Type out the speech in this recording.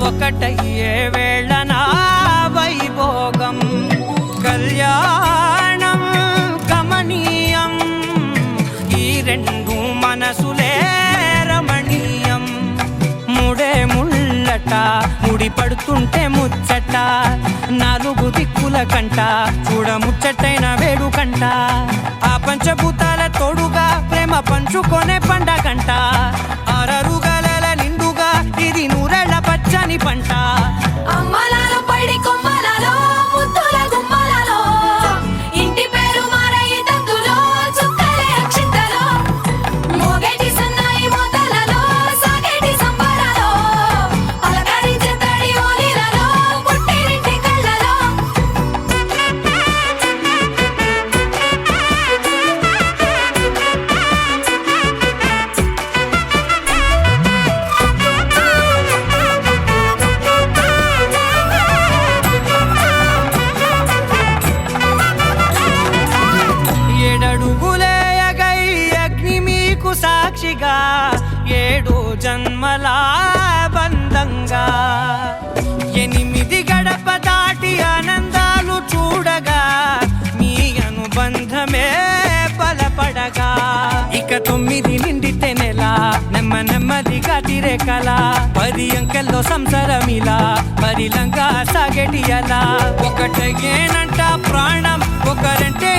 ఒకటయ్యే వేళ నా వైభోగం కళ్యాణం గమనీయం ఈ రెండు మనసులే రమణీయం ముడే ముళ్ళట ముడి పడుతుంటే ముచ్చట నాలుగు దిక్కుల కంట చూడ ముచ్చటైన వేడుకంట ఆ పంచభూతాల తోడుగా ప్రేమ పంచుకొనే పండగంట ఆరరుగల నిండుగా ఇది నూరెళ్ళ పచ్చని పంట అమ్మలాలో పడి కొమ్మలలో ముద్దుల గుమ్మలలో ఇంటి పేరు మారయి తందులో చుక్కలే అక్షింతలో మోగేటి సన్నాయి మోతలలో సాగేటి సంబరాలో పలకరించే తడి ఓలిలలో పుట్టినింటి కళ్ళలో ఏడడుగులేయగై అగ్ని మీకు సాక్షిగా 7 జన్మల బంధంగా 8 గడప దాటి ఆనందాలు చూడగా మీ అనుబంధమే బలపడగా ఇక 9 నిండితే నెల నెమ్మదిగా తిరే కల 10 అంకెల్లో సంసారమిలా పరిలంగా సాగేటి అలా ఒకటేనంట ప్రాణం ఒకరంటే